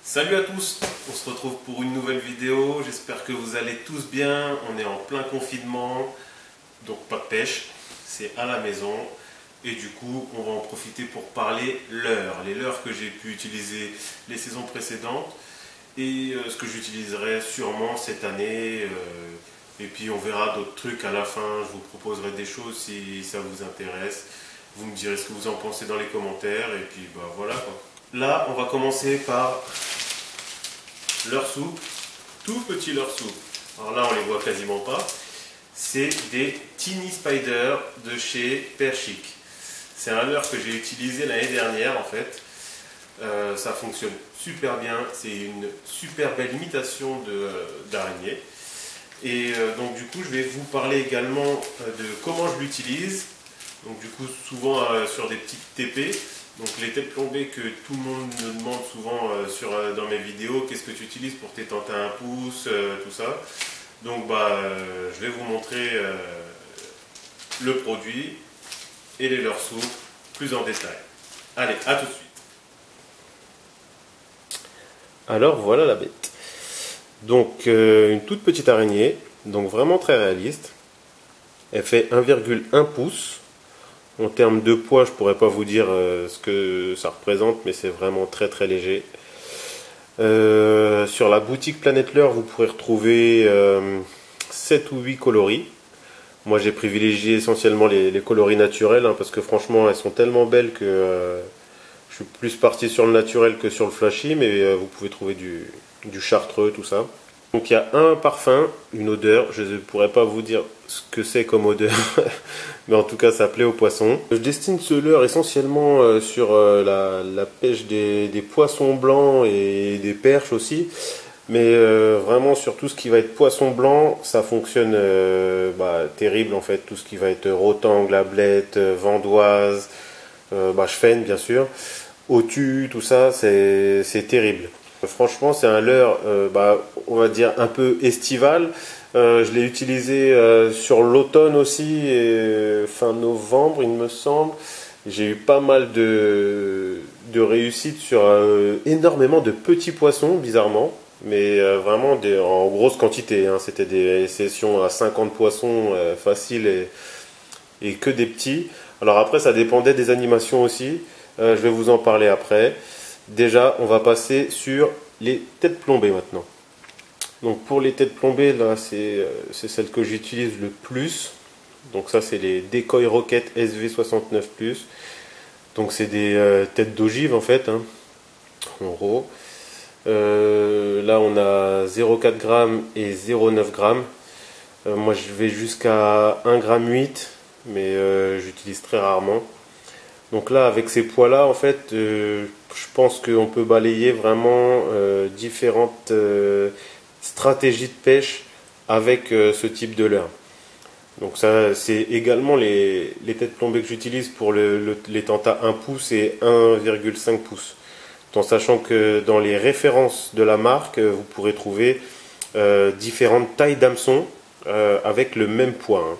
Salut à tous, on se retrouve pour une nouvelle vidéo, j'espère que vous allez tous bien, on est en plein confinement, donc pas de pêche, c'est à la maison et du coup on va en profiter pour parler les leurres que j'ai pu utiliser les saisons précédentes et ce que j'utiliserai sûrement cette année et puis on verra d'autres trucs à la fin, je vous proposerai des choses si ça vous intéresse, vous me direz ce que vous en pensez dans les commentaires et puis bah voilà quoi. Là, on va commencer par leurre soupe, tout petit leurre soupe. Alors là, on les voit quasiment pas. C'est des Teeny Spider de chez Perchic. C'est un leurre que j'ai utilisé l'année dernière en fait. Ça fonctionne super bien. C'est une super belle imitation d'araignée. Et donc du coup, je vais vous parler également de comment je l'utilise. Donc du coup, souvent sur des petites TP. Donc les têtes plombées que tout le monde me demande souvent dans mes vidéos, qu'est-ce que tu utilises pour tes tentes à 1 pouce, tout ça. Donc je vais vous montrer le produit et les leurres souples plus en détail. Allez, à tout de suite. Alors voilà la bête. Donc une toute petite araignée, donc vraiment très réaliste. Elle fait 1,1 pouce. En termes de poids, je ne pourrais pas vous dire ce que ça représente, mais c'est vraiment très très léger. Sur la boutique Planète Leurre, vous pourrez retrouver 7 ou 8 coloris. Moi j'ai privilégié essentiellement les coloris naturels, parce que franchement elles sont tellement belles que je suis plus parti sur le naturel que sur le flashy, mais vous pouvez trouver du chartreux, tout ça. Donc il y a un parfum, une odeur, je ne pourrais pas vous dire ce que c'est comme odeur, mais en tout cas ça plaît aux poissons. Je destine ce leurre essentiellement sur la pêche des poissons blancs et des perches aussi, mais vraiment sur tout ce qui va être poisson blanc, ça fonctionne terrible en fait, tout ce qui va être rotangle, ablette, vandoise, chefenne bien sûr, otue, tout ça c'est terrible. Franchement, c'est un leurre, on va dire un peu estival. Je l'ai utilisé sur l'automne aussi, et fin novembre, il me semble. J'ai eu pas mal de réussite sur énormément de petits poissons, bizarrement, mais vraiment en grosse quantité. Hein. C'était des sessions à 50 poissons faciles et que des petits. Alors après, ça dépendait des animations aussi. Je vais vous en parler après. Déjà, on va passer sur les têtes plombées maintenant. Donc pour les têtes plombées, là, c'est celle que j'utilise le plus. Donc ça, c'est les Decoy Rocket SV69+. Donc c'est des têtes d'ogive en fait, hein, en gros. Là, on a 0,4 g et 0,9 g. Moi, je vais jusqu'à 1,8 g, mais j'utilise très rarement. Donc là, avec ces poids-là, en fait, je pense qu'on peut balayer vraiment différentes stratégies de pêche avec ce type de leurre. Donc ça, c'est également les têtes plombées que j'utilise pour les tentes à 1 pouce et 1,5 pouces. En sachant que dans les références de la marque, vous pourrez trouver différentes tailles d'hameçons avec le même poids. Hein.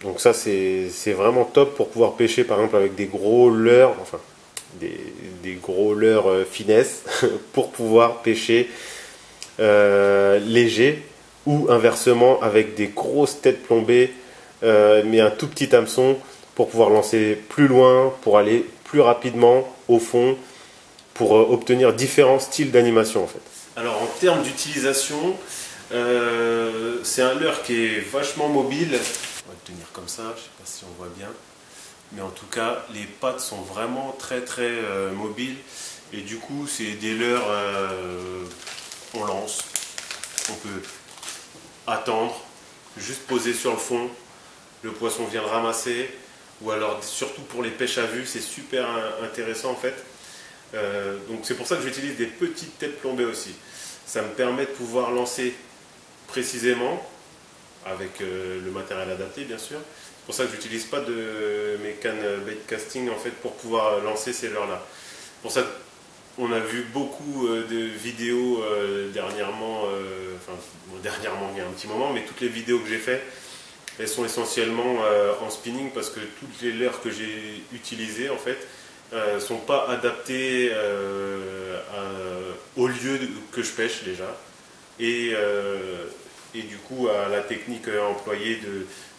Donc ça c'est vraiment top pour pouvoir pêcher par exemple avec des gros leurres, enfin des gros leurres finesse pour pouvoir pêcher léger ou inversement avec des grosses têtes plombées mais un tout petit hameçon pour pouvoir lancer plus loin, pour aller plus rapidement au fond, pour obtenir différents styles d'animation en fait. Alors en termes d'utilisation, c'est un leurre qui est vachement mobile. On va le tenir comme ça, je ne sais pas si on voit bien. Mais en tout cas, les pattes sont vraiment très très mobiles. Et du coup, c'est des leurres, on lance, on peut attendre, juste poser sur le fond, le poisson vient le ramasser. Ou alors, surtout pour les pêches à vue, c'est super intéressant en fait. Donc c'est pour ça que j'utilise des petites têtes plombées aussi. Ça me permet de pouvoir lancer précisément, avec le matériel adapté bien sûr. C'est pour ça que j'utilise pas mes cannes bait casting en fait pour pouvoir lancer ces leurres là. C'est pour ça qu'on a vu beaucoup de vidéos dernièrement, dernièrement il y a un petit moment, mais toutes les vidéos que j'ai faites, elles sont essentiellement en spinning parce que toutes les leurres que j'ai utilisées en fait sont pas adaptées lieu que je pêche déjà, et, et du coup à la technique employée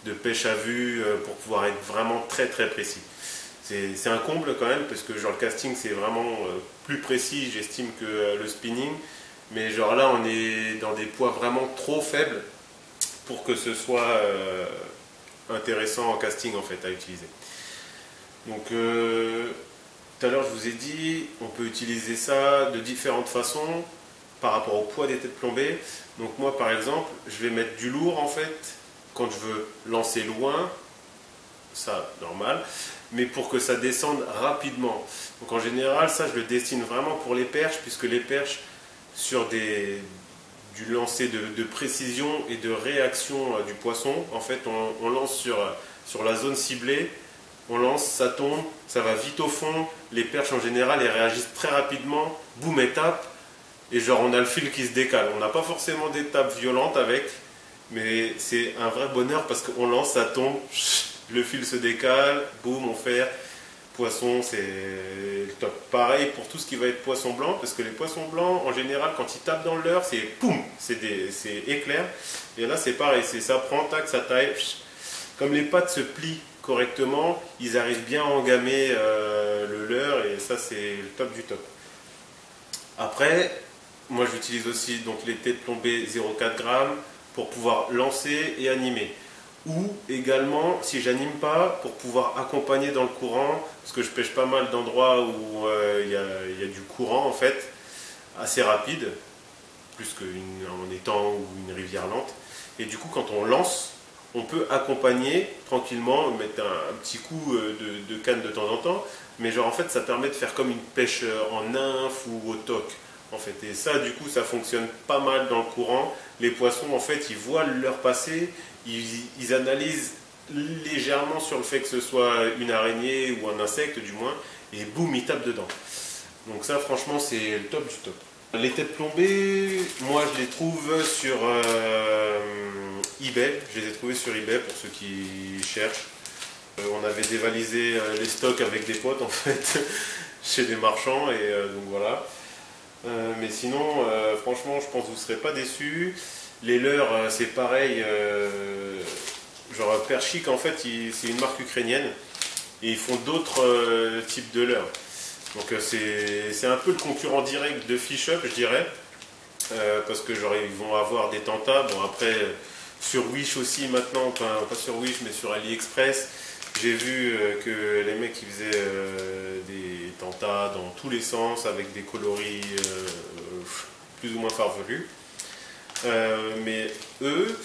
de pêche à vue pour pouvoir être vraiment très très précis. C'est un comble quand même, parce que genre le casting c'est vraiment plus précis, j'estime, que le spinning. Mais genre là on est dans des poids vraiment trop faibles pour que ce soit intéressant en casting en fait à utiliser. Donc tout à l'heure je vous ai dit, on peut utiliser ça de différentes façons par rapport au poids des têtes plombées. Donc moi par exemple, je vais mettre du lourd en fait quand je veux lancer loin, ça normal, mais pour que ça descende rapidement. Donc en général ça je le destine vraiment pour les perches, puisque les perches sur du lancer de précision et de réaction du poisson, en fait on lance sur la zone ciblée, on lance, ça tombe, ça va vite au fond, les perches en général elles réagissent très rapidement, boum, elles tapent, et genre on a le fil qui se décale. On n'a pas forcément d'étape violente avec, mais c'est un vrai bonheur parce qu'on lance, ça tombe, le fil se décale, boum, on fait poisson, c'est top. Pareil pour tout ce qui va être poisson blanc, parce que les poissons blancs en général quand ils tapent dans le leurre, c'est poum, c'est éclair. Et là c'est pareil, ça prend, tac, ça taille. Comme les pattes se plient correctement, ils arrivent bien à engamer le leurre, et ça c'est le top du top. Après, moi j'utilise aussi donc les têtes plombées 0,4 g pour pouvoir lancer et animer. Ou également, si j'anime pas, pour pouvoir accompagner dans le courant, parce que je pêche pas mal d'endroits où il y a du courant en fait, assez rapide, plus qu'en étang ou une rivière lente. Et du coup, quand on lance, on peut accompagner tranquillement, mettre un petit coup de canne de temps en temps, mais genre en fait ça permet de faire comme une pêche en nymphe ou au toc. En fait. Et ça, du coup, ça fonctionne pas mal dans le courant. Les poissons, en fait, ils voient le leurre passer, ils analysent légèrement sur le fait que ce soit une araignée ou un insecte, du moins, et boum, ils tapent dedans. Donc ça, franchement, c'est le top du top. Les têtes plombées, moi, je les trouve sur eBay. Je les ai trouvées sur eBay pour ceux qui cherchent. On avait dévalisé les stocks avec des potes, en fait, chez des marchands, et donc voilà. Mais sinon, franchement, je pense que vous ne serez pas déçus. Les leurres, c'est pareil. Genre Perchik, en fait, c'est une marque ukrainienne. Et ils font d'autres types de leurres. Donc c'est un peu le concurrent direct de Fish Up, je dirais. Parce que genre, ils vont avoir des tentas. Bon, après, sur Wish aussi maintenant, enfin, pas sur Wish, mais sur AliExpress, j'ai vu que les mecs ils faisaient des tentas dans tous les sens avec des coloris plus ou moins farfelus. Mais eux,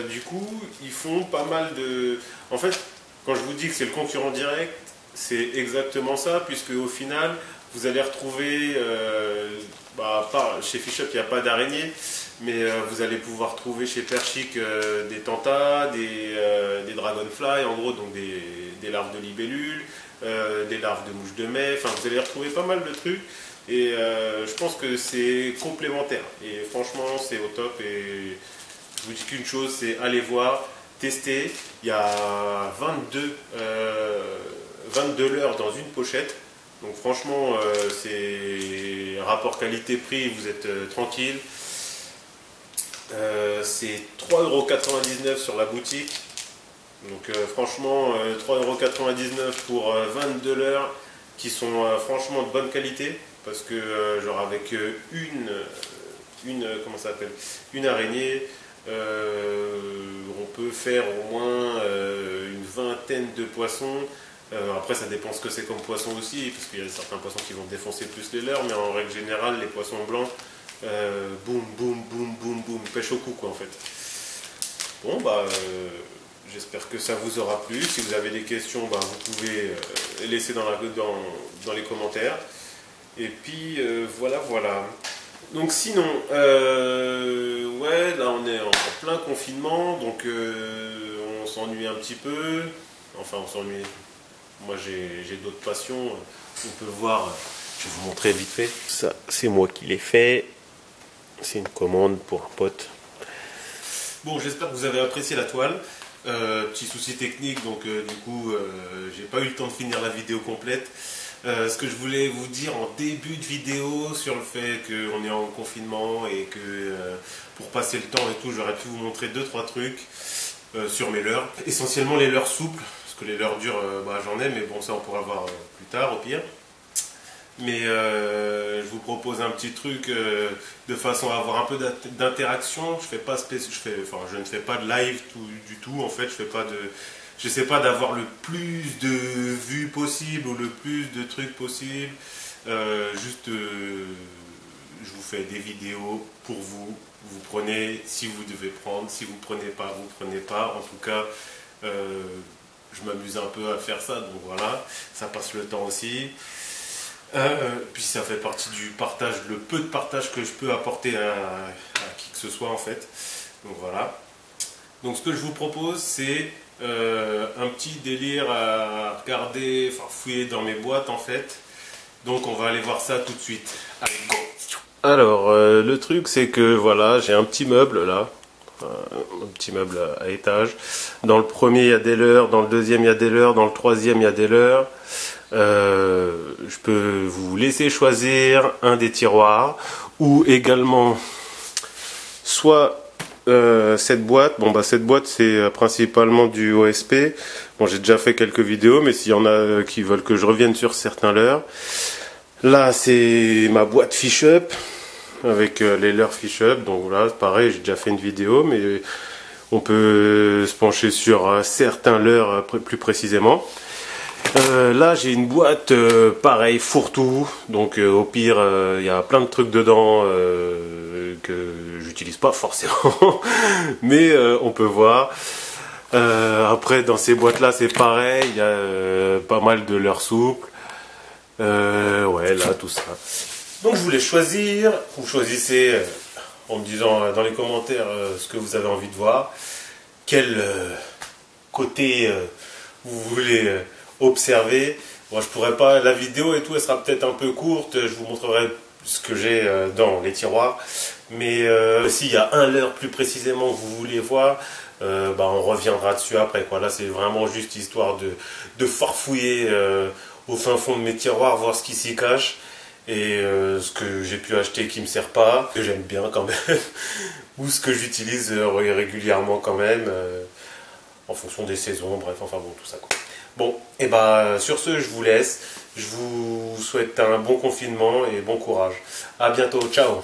du coup, ils font pas mal de... En fait, quand je vous dis que c'est le concurrent direct, c'est exactement ça, puisque au final, vous allez retrouver, chez Fish Up, il n'y a pas d'araignée, mais vous allez pouvoir trouver chez Perchik des tentas, des dragonflies, en gros, donc des larves de libellules, des larves de mouches de mai, enfin vous allez retrouver pas mal de trucs, et je pense que c'est complémentaire, et franchement c'est au top, et je vous dis qu'une chose, c'est aller voir, tester. Il y a 22 leurres dans une pochette. Donc franchement, c'est rapport qualité-prix, vous êtes tranquille. C'est 3,99 € sur la boutique. Donc franchement, 3,99 € pour 22 leurres qui sont franchement de bonne qualité. Parce que genre avec comment ça s'appelle, une araignée, on peut faire au moins une vingtaine de poissons. Après ça dépend ce que c'est comme poisson aussi, parce qu'il y a certains poissons qui vont défoncer plus les leurs, mais en règle générale les poissons blancs, boum boum boum boum boum, pêche au cou quoi en fait. Bon bah j'espère que ça vous aura plu. Si vous avez des questions, bah, vous pouvez les laisser dans les commentaires. Et puis voilà. Donc sinon, ouais, là on est en plein confinement, donc on s'ennuie un petit peu. Enfin, on s'ennuie. Moi, j'ai d'autres passions. On peut voir. Je vais vous montrer vite fait. Ça, c'est moi qui l'ai fait. C'est une commande pour un pote. Bon, j'espère que vous avez apprécié la toile. Petit souci technique, donc du coup, j'ai pas eu le temps de finir la vidéo complète. Ce que je voulais vous dire en début de vidéo sur le fait qu'on est en confinement et que pour passer le temps et tout, j'aurais pu vous montrer 2-3 trucs sur mes leurres. Essentiellement les leurres souples, parce que les leurres dures, j'en ai, mais bon, ça on pourra voir plus tard au pire. Mais je vous propose un petit truc de façon à avoir un peu d'interaction. Je ne fais pas de live du tout. En fait, j'essaie pas d'avoir le plus de vues possible ou le plus de trucs possible. Je vous fais des vidéos pour vous. Vous prenez si vous devez prendre. Si vous prenez pas, vous prenez pas. En tout cas, je m'amuse un peu à faire ça. Donc voilà, ça passe le temps aussi. Puis ça fait partie du partage, le peu de partage que je peux apporter à qui que ce soit en fait. Donc voilà. Donc ce que je vous propose c'est un petit délire à regarder, enfin fouiller dans mes boîtes en fait. Donc on va aller voir ça tout de suite. Allez, go! Alors le truc c'est que voilà, j'ai un petit meuble là. Un petit meuble à étage. Dans le premier il y a des leurres, dans le deuxième il y a des leurres, dans le troisième il y a des leurres. Je peux vous laisser choisir un des tiroirs ou également soit cette boîte. Bon bah cette boîte c'est principalement du OSP. Bon j'ai déjà fait quelques vidéos, mais s'il y en a qui veulent que je revienne sur certains leurres, là c'est ma boîte Fish Up avec les leurres Fish Up. Donc là pareil, j'ai déjà fait une vidéo, mais on peut se pencher sur certains leurres plus précisément. Là j'ai une boîte pareil fourre-tout, donc au pire il y a plein de trucs dedans que j'utilise pas forcément, mais on peut voir. Après dans ces boîtes là c'est pareil, il y a pas mal de leurres souples, ouais là tout ça. Donc je voulais choisir, vous choisissez en me disant dans les commentaires ce que vous avez envie de voir, quel côté vous voulez observer. Moi je pourrais pas, la vidéo et tout elle sera peut-être un peu courte, je vous montrerai ce que j'ai dans les tiroirs, mais s'il y a un leurre plus précisément que vous voulez voir, on reviendra dessus après quoi. Là c'est vraiment juste histoire de farfouiller au fin fond de mes tiroirs, voir ce qui s'y cache et ce que j'ai pu acheter qui me sert pas, que j'aime bien quand même ou ce que j'utilise régulièrement quand même en fonction des saisons, bref, enfin bon tout ça quoi. Bon, et sur ce, je vous laisse. Je vous souhaite un bon confinement et bon courage. À bientôt, ciao!